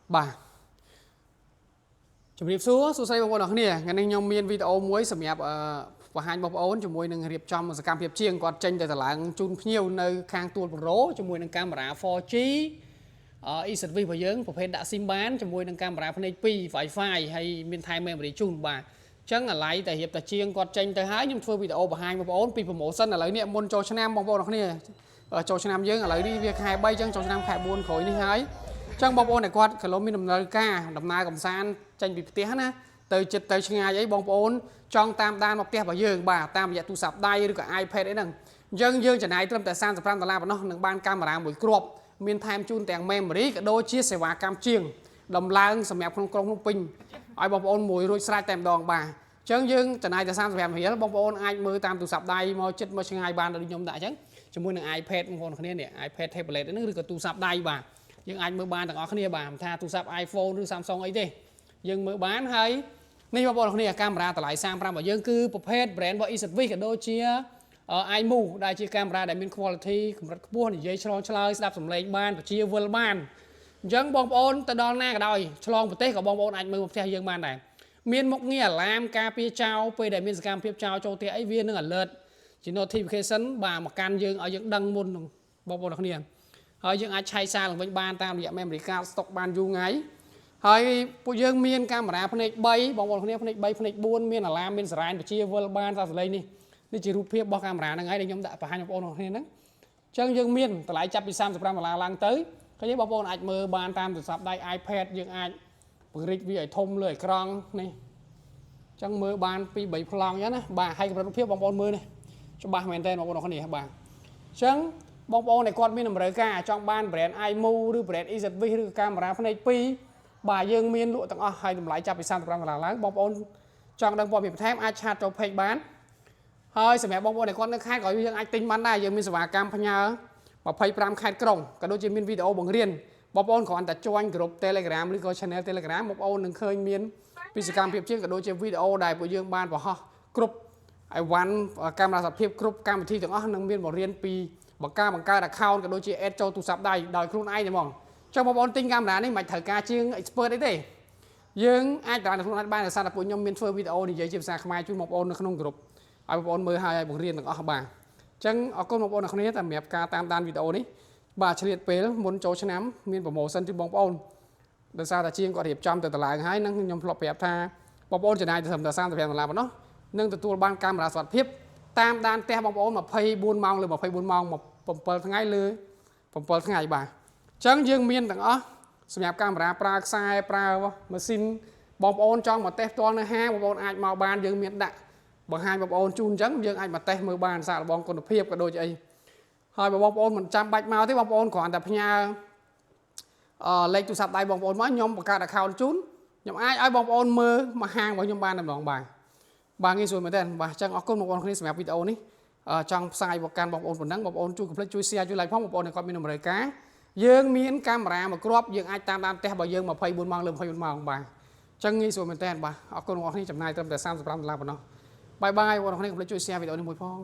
bà chuẩn bị số số say bằng này ngày nay nhom miên video muối sầm nhạt và hai bọc ốn cho môi nâng hiệp trong một cam hiệp chiêng còn tranh từ làng chun nhiều nơi khang tuôn rố cho môi nâng camera 4G ISV và dưỡng một bên đã sim bán cho môi nâng camera phân HP wifi hay miền Thái mềm để chun bà chẳng là lại tại hiệp tại chiêng còn tranh tới hái nhưng phơi video và hai bọc ốn pi promotion là lấy niệm môn cho nam bọc ốn này cho nam dưỡng là lấy đi việc hai bay chân cho nam khai buôn khối đi hái trong bọc ôn này quạt cái lô mình đầm ca đầm na cầm san tranh bị té na từ chật từ ngày ấy bọc ôn trong tam đan một té vào giường bà tam dạ tu sạp đai được cả iPad đấy nằng dân dương chẳng này trong tại san sập ram là nó nằng ban camera buổi crop miền tham chun tàng memory cái đôi chia sẻ và cam chiêng đầm lang sầm mẹp không không pin ai bọc ôn mùi rồi sai tèm đòn bà chân dương chẳng này tại san sập mẹp hiểu bọc ôn ai mơ tam tu sạp đai mau chết mau ngày ban được nhom đại chứ cho muốn iPad con này nè iPad tablet nó được tu sạp đai bà nhưng anh mới bán tặng kia bà tha tu sạp iPhoneឬ Samsung អីទេយើងមើលបានហើយនេះបងប្អូនគ្នាកាមេរ៉ាតម្លៃ35របស់យើងគឺប្រភេទ brand របស់ EZV ក៏ដូចជា iMove ដែលជាកាមេរ៉ាដែលមាន quality កម្រិតខ្ពស់និយាយឆ្លងឆ្លើយស្ដាប់សំឡេងបានបជាវិលបានអញ្ចឹងបងប្អូនទៅដល់ណាក៏ដោយឆ្លងប្រទេសក៏បងប្អូនអាចមើលមកផ្ទះយើងបានដែរមានមុខងារអាឡាមការពារចោលពេលដែលមានសកម្មភាពចោលចូលផ្ទះអីវានឹង alert ជា notification បាទមកកាន់យើងឲ្យយើងដឹងមុនបងប្អូនគ្នាហើយយើងអាចឆៃសារឡើងវិញបានតាមរយៈ memory card stock បានយូរថ្ងៃហើយពួកយើងមានកាមេរ៉ាផ្នែក3បងប្អូនគ្នាផ្នែក3ផ្នែក4មានអាឡាមមានសារ៉ែនបជាវិលបានសារសលេងនេះជារូបភាពរបស់កាមេរ៉ាហ្នឹងហើយដែលខ្ញុំដាក់បង្ហាញបងប្អូនគ្នាហ្នឹងអញ្ចឹងយើងមានតម្លៃចាប់ពី$35ឡើងទៅឃើញទេបងប្អូនអាចមើលបានតាមទូរស័ព្ទដៃ iPad យើងអាចពង្រីកវាឲ្យធំលើអេក្រង់នេះអញ្ចឹងមើលបានពី3ប្លង់អញ្ចឹងណាបាទហើយកម្រិតរូបភាពបងប្អូនមើលនេះច្បាស់មែនតើបងប្អូនគ្នាបាទអញ្ចឹងបងប្អូនដែលគាត់មានតម្រូវការចង់បាន brand iMove ឬ brand EZV ឬកាមេរ៉ាផ្នែក2បាទយើងមានលក់ទាំងអស់ហើយតម្លៃចាប់ពី$35ឡើងបងប្អូនចង់ដឹងព័ត៌មានបន្ថែមអាចឆាតចូល page បានហើយសម្រាប់បងប្អូនដែលគាត់នៅខេត្តក៏យើងអាចទិញបានដែរយើងមានសេវាកម្មផ្ញើ25ខេត្តក្រុងក៏ដូចជាមានវីដេអូបង្រៀនបងប្អូនគ្រាន់តែ join group Telegram ឬក៏ channel Telegram បងប្អូននឹងឃើញមានពីសកម្មភាពជាងក៏ដូចជាវីដេអូដែលពួកយើងបានបង្ហោះគ្រប់អីវ៉ាន់កាមេរ៉ាសភាពគ្រប់កម្មវិធីទាំងអស់នឹងមានបង្រៀនពីបង្កើត account ក៏ដូចជា add ចូលទូរស័ព្ទដៃដោយខ្លួនឯងទេហ្មងចុះបងប្អូនទិញកាមេរ៉ានេះមិនត្រូវការជាង expert អីទេយើងអាចតាមខ្លួនឯងបានដោយសារតែពួកខ្ញុំមានធ្វើវីដេអូនិយាយជាភាសាខ្មែរជូនបងប្អូននៅក្នុងក្រុមឲ្យបងប្អូនមើលហើយបង្រៀនទាំងអស់បាទអញ្ចឹងអរគុណបងប្អូនអ្នកគ្នាតែសម្រាប់ការតាមដានវីដេអូនេះបាទឆ្លៀតពេលមុនចូលឆ្នាំមាន promotion ជូនបងប្អូនដោយសារតែជាងគាត់រៀបចំទៅតឡើងហើយនឹងខ្ញុំធ្លាប់ប្រាប់ថាបងប្អូនចំណាយទៅត្រឹមតែ$35ប៉ុណ្ណោះនឹងទទួលបានកាមេរ៉ាសុវត្ថិភាពតាមដានផ្ទះបងប្អូន24ម៉ោងលើ24ម៉ោង7ថ្ងៃលើ7ថ្ងៃបាទអញ្ចឹងយើងមានទាំងអស់សម្រាប់កាមេរ៉ាប្រើខ្សែប្រើម៉ាស៊ីនបងប្អូនចង់មកតេស្តផ្ទាល់នៅហាងបងប្អូនអាចមកបានយើងមានដាក់បង្ហាញបងប្អូនជូនអញ្ចឹងយើងអាចមកតេស្តមើលបានសាកល្បងគុណភាពក៏ដូចអីហើយបងប្អូនមិនចាំបាច់មកទេបងប្អូនគ្រាន់តែផ្ញើលេខទូរស័ព្ទដៃបងប្អូនមកខ្ញុំបង្កើត account ជូនខ្ញុំអាចឲ្យបងប្អូនមើលមកហាងរបស់ខ្ញុំបានតែម្ដងបាទងាយស្រួលមែនទេបាទអញ្ចឹងអរគុណបងប្អូនគ្នាសម្រាប់វីដេអូនេះចង់ផ្សាយមកកាន់បងប្អូនប៉ុណ្ណឹងបងប្អូនជួយកុំភ្លេចជួយ share ជួយ like ផងបងប្អូនគាត់មានតម្រូវការយើងមានកាមេរ៉ាមួយគ្រាប់យើងអាចតាមដានផ្ទះរបស់យើង24ម៉ោងលើ24ម៉ោងបាទអញ្ចឹងងាយស្រួលមែនទេបាទអរគុណបងប្អូនគ្នាចំណាយត្រឹមតែ$35ប៉ុណ្ណោះបាយបាយបងប្អូនគ្នាកុំភ្លេចជួយ share វីដេអូនេះមួយផង